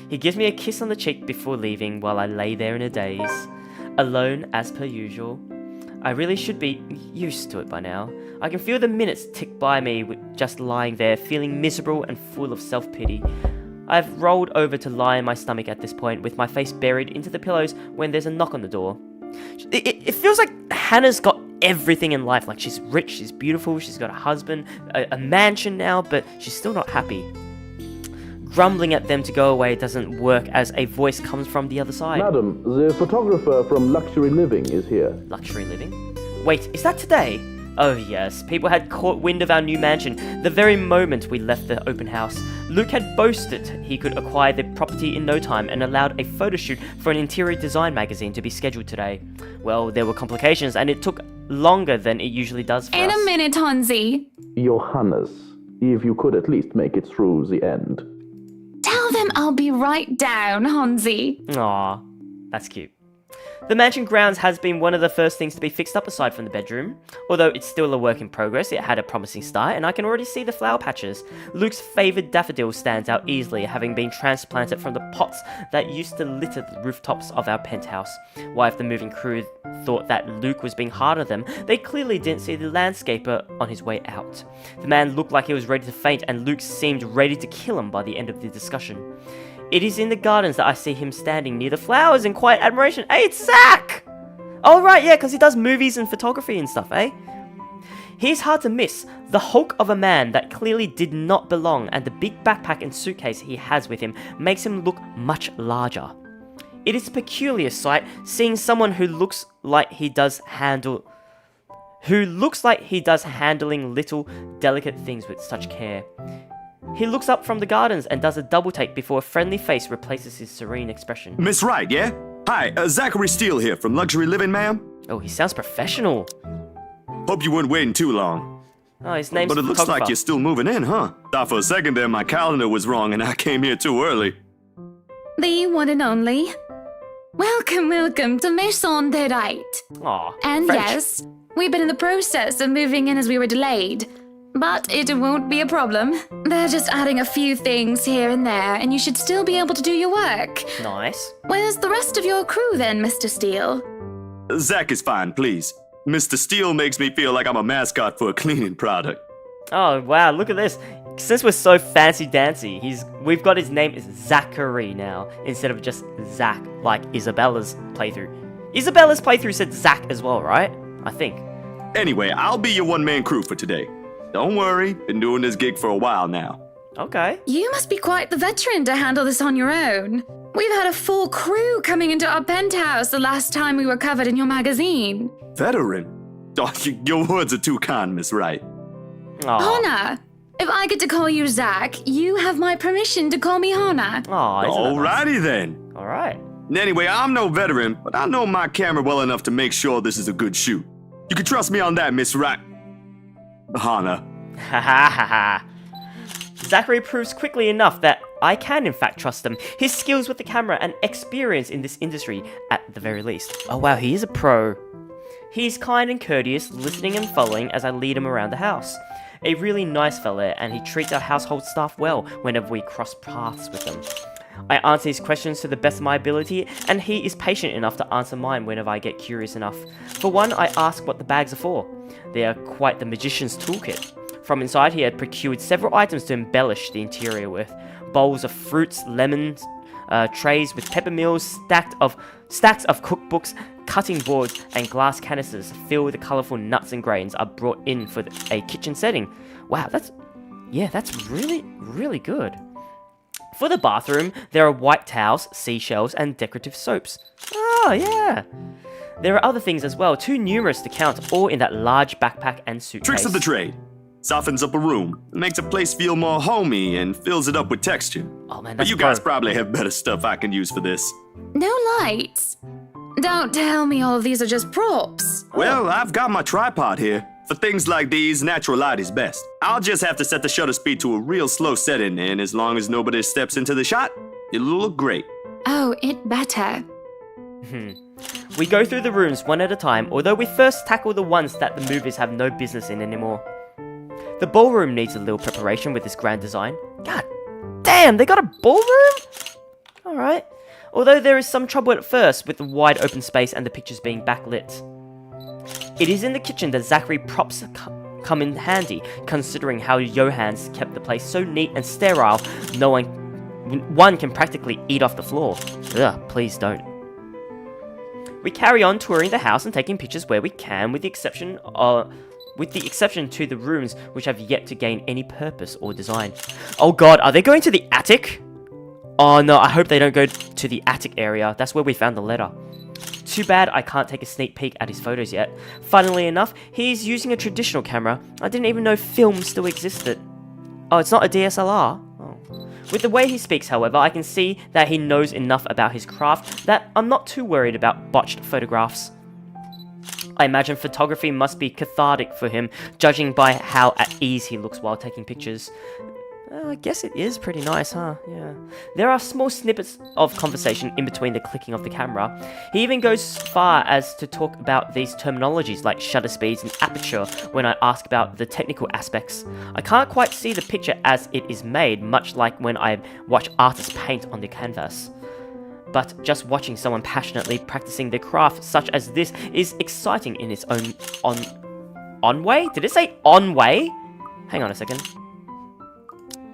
He gives me a kiss on the cheek before leaving while I lay there in a daze. Alone as per usual. I really should be used to it by now. I can feel the minutes tick by me with just lying there, feeling miserable and full of self-pity. I've rolled over to lie on my stomach at this point, with my face buried into the pillows when there's a knock on the door. It feels like Hannah's got everything in life. Like, she's rich, she's beautiful, she's got a husband, a mansion now, but she's still not happy. Grumbling at them to go away doesn't work as a voice comes from the other side. Madam, the photographer from Luxury Living is here. Luxury Living? Wait, is that today? Oh yes, people had caught wind of our new mansion the very moment we left the open house. Luke had boasted he could acquire the property in no time and allowed a photo shoot for an interior design magazine to be scheduled today. Well, there were complications and it took longer than it usually does for us. In a minute, Hansi. Johannes, if you could at least make it through the end. Tell them I'll be right down, Hansi. Aw, that's cute. The mansion grounds has been one of the first things to be fixed up aside from the bedroom. Although it's still a work in progress, it had a promising start and I can already see the flower patches. Luke's favoured daffodil stands out easily, having been transplanted from the pots that used to litter the rooftops of our penthouse. Why, if the moving crew thought that Luke was being hard on them, they clearly didn't see the landscaper on his way out. The man looked like he was ready to faint and Luke seemed ready to kill him by the end of the discussion. It is in the gardens that I see him standing near the flowers in quiet admiration. Hey, it's Zach! Oh, right, yeah, because he does movies and photography and stuff, eh? He's hard to miss. The hulk of a man that clearly did not belong, and the big backpack and suitcase he has with him makes him look much larger. It is a peculiar sight, seeing someone who looks like he does handling little, delicate things with such care. He looks up from the gardens and does a double take before a friendly face replaces his serene expression. Miss Wright, yeah? Hi, Zachary Steele here from Luxury Living, ma'am. Oh, he sounds professional. Hope you weren't waiting too long. Oh, his name's But it looks like you're still moving in, huh? Thought for a second there my calendar was wrong and I came here too early. The one and only. Welcome to Maison de Right. Aw, And French. yes, we've been in the process of moving in as we were delayed. But it won't be a problem. They're just adding a few things here and there, and you should still be able to do your work. Nice. Where's the rest of your crew then, Mr. Steele? Zach is fine, please. Mr. Steele makes me feel like I'm a mascot for a cleaning product. Oh, wow, look at this. Since we're so fancy-dancy, we've got his name is Zachary now, instead of just Zach, like Isabella's playthrough. Isabella's playthrough said Zach as well, right? I think. Anyway, I'll be your one-man crew for today. Don't worry, been doing this gig for a while now. Okay. You must be quite the veteran to handle this on your own. We've had a full crew coming into our penthouse the last time we were covered in your magazine. Veteran? Oh, your words are too kind, Miss Wright. Aw. Hannah, if I get to call you Zach, you have my permission to call me Hannah. Aw, isn't that nice? Alrighty then. Alright. Anyway, I'm no veteran, but I know my camera well enough to make sure this is a good shoot. You can trust me on that, Miss Wright. Hannah. Ha ha ha ha. Zachary proves quickly enough that I can in fact trust him. His skills with the camera and experience in this industry at the very least. Oh wow, he is a pro. He's kind and courteous, listening and following as I lead him around the house. A really nice fella, and he treats our household staff well whenever we cross paths with them. I answer his questions to the best of my ability, and he is patient enough to answer mine whenever I get curious enough. For one, I ask what the bags are for. They are quite the magician's toolkit. From inside, he had procured several items to embellish the interior with. Bowls of fruits, lemons, trays with pepper mills, stacks of cookbooks, cutting boards, and glass canisters filled with the colourful nuts and grains are brought in for a kitchen setting. Wow, that's really, really good. For the bathroom, there are white towels, seashells, and decorative soaps. Oh, yeah. There are other things as well, too numerous to count, all in that large backpack and suitcase. Tricks of the trade. Softens up a room, makes a place feel more homey, and fills it up with texture. Oh man, But that's you guys probably have better stuff I can use for this. No lights. Don't tell me all of these are just props. Well, I've got my tripod here. For things like these, natural light is best. I'll just have to set the shutter speed to a real slow setting, and as long as nobody steps into the shot, it'll look great. Oh, it better. We go through the rooms one at a time, although we first tackle the ones that the movies have no business in anymore. The ballroom needs a little preparation with this grand design. God damn, they got a ballroom? Alright. Although there is some trouble at first with the wide open space and the pictures being backlit. It is in the kitchen that Zachary props come in handy, considering how Johans kept the place so neat and sterile, one can practically eat off the floor. Ugh, please don't. We carry on touring the house and taking pictures where we can, with the exception to the rooms which have yet to gain any purpose or design. Oh god, are they going to the attic? Oh no, I hope they don't go to the attic area. That's where we found the letter. Too bad I can't take a sneak peek at his photos yet. Funnily enough, he's using a traditional camera. I didn't even know film still existed. Oh, it's not a DSLR? Oh. With the way he speaks, however, I can see that he knows enough about his craft that I'm not too worried about botched photographs. I imagine photography must be cathartic for him, judging by how at ease he looks while taking pictures. I guess it is pretty nice, huh? Yeah. There are small snippets of conversation in between the clicking of the camera. He even goes far as to talk about these terminologies like shutter speeds and aperture when I ask about the technical aspects. I can't quite see the picture as it is made, much like when I watch artists paint on the canvas. But just watching someone passionately practicing their craft such as this is exciting in its own on way? Did it say on way? Hang on a second.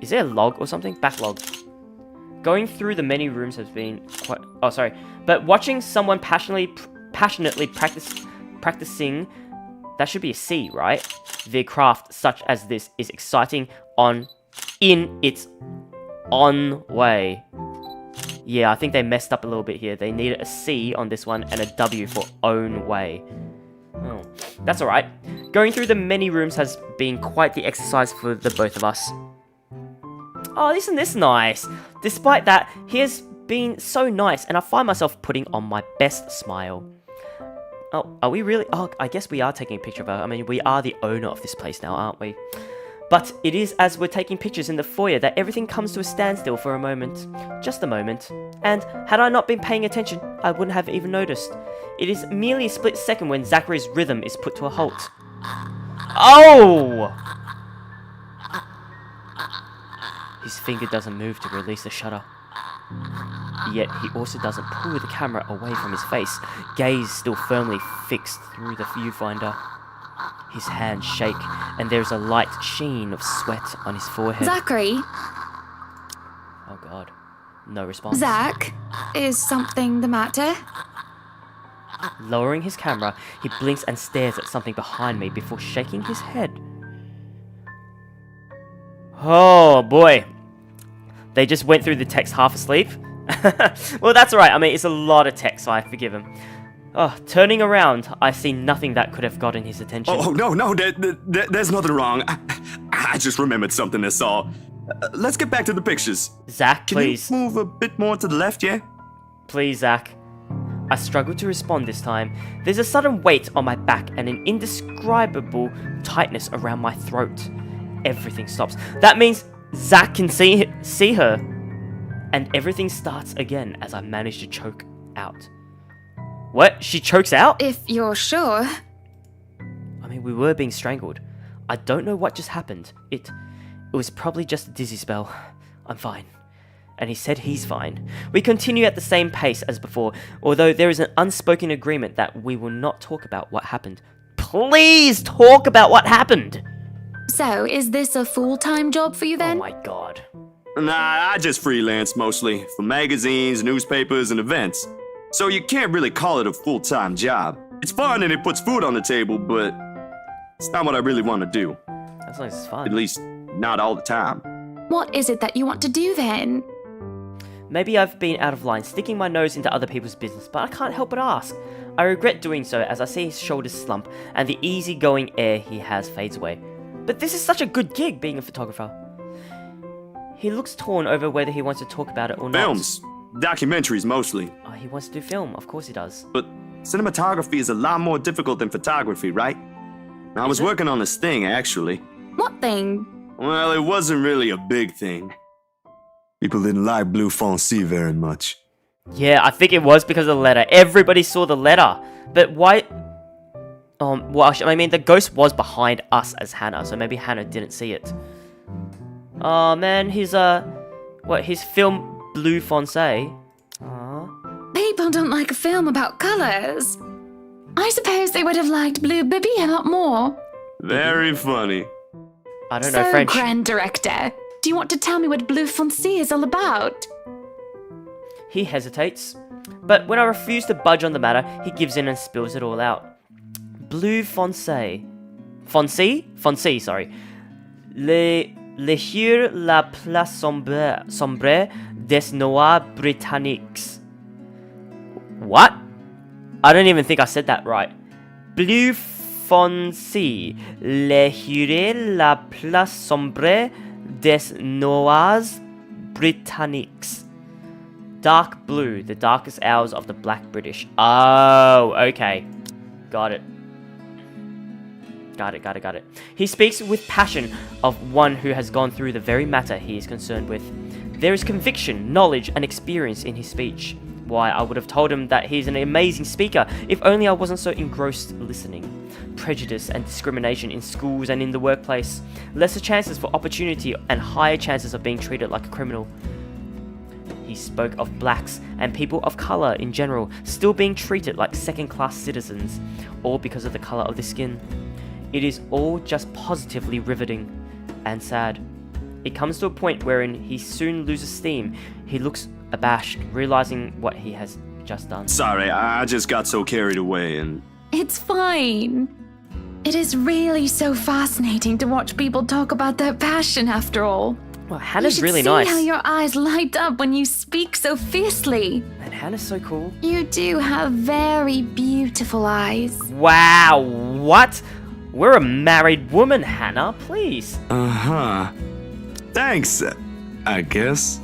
Is there a log or something? Backlog. Going through the many rooms has been quite... Oh, sorry. But watching someone passionately practicing... That should be a C, right? Their craft such as this is exciting in its own way. Yeah, I think they messed up a little bit here. They needed a C on this one and a W for own way. Oh, that's alright. Going through the many rooms has been quite the exercise for the both of us. Oh, isn't this nice? Despite that, he has been so nice, and I find myself putting on my best smile. Oh, are we really? Oh, I guess we are taking a picture of her. I mean, we are the owner of this place now, aren't we? But it is as we're taking pictures in the foyer that everything comes to a standstill for a moment. Just a moment. And had I not been paying attention, I wouldn't have even noticed. It is merely a split second when Zachary's rhythm is put to a halt. Oh! His finger doesn't move to release the shutter. Yet he also doesn't pull the camera away from his face, gaze still firmly fixed through the viewfinder. His hands shake, and there's a light sheen of sweat on his forehead. Zachary? Oh god. No response. Zach? Is something the matter? Lowering his camera, he blinks and stares at something behind me before shaking his head. Oh boy. They just went through the text half asleep. Well, that's alright. I mean, it's a lot of text, so I forgive him. Oh, turning around, I see nothing that could have gotten his attention. Oh, no, there's nothing wrong. I just remembered something, that's all. Let's get back to the pictures. Zach, please. Can you move a bit more to the left, yeah? Please, Zach. I struggle to respond this time. There's a sudden weight on my back and an indescribable tightness around my throat. Everything stops. That means Zach can see her. And everything starts again as I manage to choke out. What? She chokes out? If you're sure. I mean, we were being strangled. I don't know what just happened. It was probably just a dizzy spell. I'm fine. And he said he's fine. We continue at the same pace as before, although there is an unspoken agreement that we will not talk about what happened. Please talk about what happened! So, is this a full-time job for you then? Oh my god. Nah, I just freelance mostly, for magazines, newspapers, and events. So you can't really call it a full-time job. It's fun and it puts food on the table, but it's not what I really want to do. As long as it's fun. At least, not all the time. What is it that you want to do then? Maybe I've been out of line, sticking my nose into other people's business, but I can't help but ask. I regret doing so as I see his shoulders slump and the easygoing air he has fades away. But this is such a good gig, being a photographer. He looks torn over whether he wants to talk about it or not. Films. Documentaries, mostly. Oh, he wants to do film. Of course he does. But cinematography is a lot more difficult than photography, right? I was working on this thing, actually. What thing? Well, it wasn't really a big thing. People didn't like Blue Fonzie very much. Yeah, I think it was because of the letter. Everybody saw the letter. But why... well, I mean, the ghost was behind us as Hannah, so maybe Hannah didn't see it. Oh, man, his film Blue Fonzie. People don't like a film about colors. I suppose they would have liked Blue Bibby a lot more. Very funny. I don't know So, French. Grand Director, do you want to tell me what Blue Fonzie is all about? He hesitates, but when I refuse to budge on the matter, he gives in and spills it all out. Blue Fonzie. Fonzie, sorry. Le Hur la place sombre des Noirs Britanniques. What? I don't even think I said that right. Blue Fonzie. Le Hur la place sombre des Noirs Britanniques. Dark blue, the darkest hours of the Black British. Oh, okay. Got it. Got it. He speaks with passion of one who has gone through the very matter he is concerned with. There is conviction, knowledge, and experience in his speech. Why, I would have told him that he's an amazing speaker, if only I wasn't so engrossed listening. Prejudice and discrimination in schools and in the workplace. Lesser chances for opportunity and higher chances of being treated like a criminal. He spoke of blacks and people of colour in general still being treated like second-class citizens, all because of the colour of their skin. It is all just positively riveting and sad. It comes to a point wherein he soon loses steam. He looks abashed, realising what he has just done. Sorry, I just got so carried away and... It's fine. It is really so fascinating to watch people talk about their passion after all. Well, Hannah's you really should nice. see how your eyes light up when you speak so fiercely. And Hannah's so cool. You do have very beautiful eyes. Wow, what? We're a married woman, Hannah, please. Uh-huh. Thanks, I guess.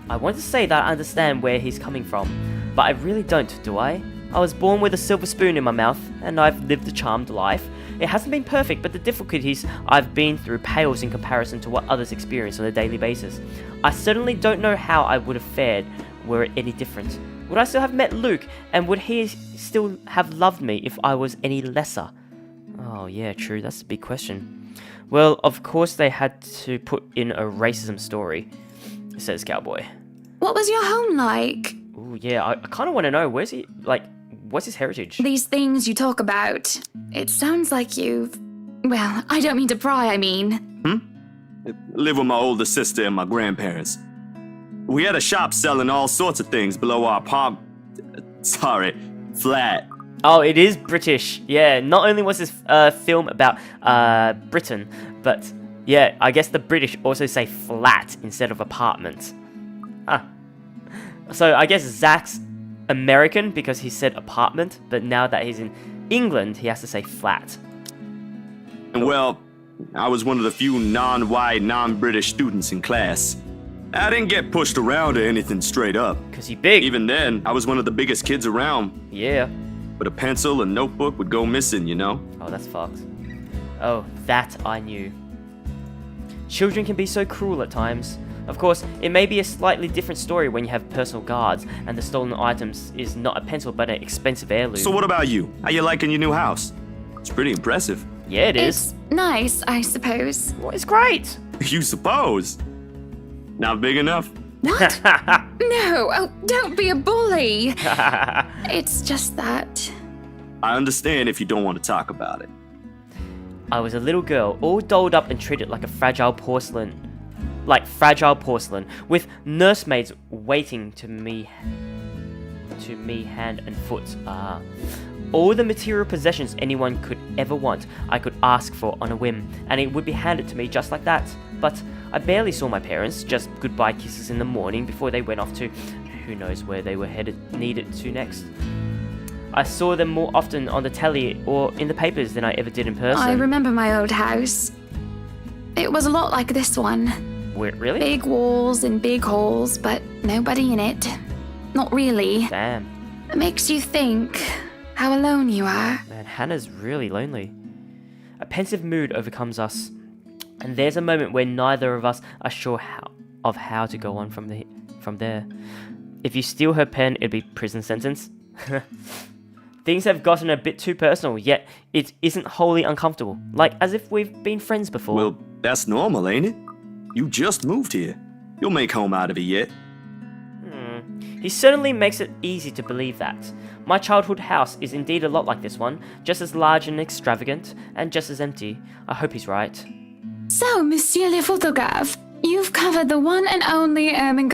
I want to say that I understand where he's coming from, but I really don't, do I? I was born with a silver spoon in my mouth, and I've lived a charmed life. It hasn't been perfect, but the difficulties I've been through pales in comparison to what others experience on a daily basis. I certainly don't know how I would have fared were it any different. Would I still have met Luke, and would he still have loved me if I was any lesser? Oh yeah, true, that's a big question. Well, of course they had to put in a racism story, says Cowboy. What was your home like? Ooh, yeah, I kind of want to know, what's his heritage? These things you talk about. It sounds like you've... Well, I don't mean to pry, I mean. Live with my older sister and my grandparents. We had a shop selling all sorts of things below our flat. Oh, it is British. Yeah, not only was this film about Britain, but yeah, I guess the British also say flat instead of apartment. So I guess Zach's American because he said apartment, but now that he's in England, he has to say flat. And well, I was one of the few non-white, non-British students in class. I didn't get pushed around or anything straight up. Because you're big. Even then, I was one of the biggest kids around. Yeah. But a pencil and notebook would go missing, you know? Oh, that's fucked. Oh, that I knew. Children can be so cruel at times. Of course, it may be a slightly different story when you have personal guards and the stolen items is not a pencil but an expensive heirloom. So what about you? How you liking your new house? It's pretty impressive. Yeah, it is. It's nice, I suppose. Well, it's great. You suppose? Not big enough? What? No, oh, don't be a bully. It's just that. I understand if you don't want to talk about it. I was a little girl, all dolled up and treated like a fragile porcelain. Like fragile porcelain, with nursemaids waiting to me hand and foot. All the material possessions anyone could ever want, I could ask for on a whim, and it would be handed to me just like that. But I barely saw my parents, just goodbye kisses in the morning before they went off to who knows where they were needed to next. I saw them more often on the telly or in the papers than I ever did in person. I remember my old house. It was a lot like this one. Where, really? Big walls and big halls, but nobody in it. Not really. Damn. It makes you think how alone you are. Man, Hannah's really lonely. A pensive mood overcomes us, and there's a moment where neither of us are sure how to go on from there. If you steal her pen, it'd be prison sentence. Things have gotten a bit too personal, yet it isn't wholly uncomfortable, like as if we've been friends before. Well, that's normal, ain't it? You just moved here. You'll make home out of it yet. He certainly makes it easy to believe that. My childhood house is indeed a lot like this one, just as large and extravagant, and just as empty. I hope he's right. So, Monsieur le Photographe, you've covered the one and only Ermengarde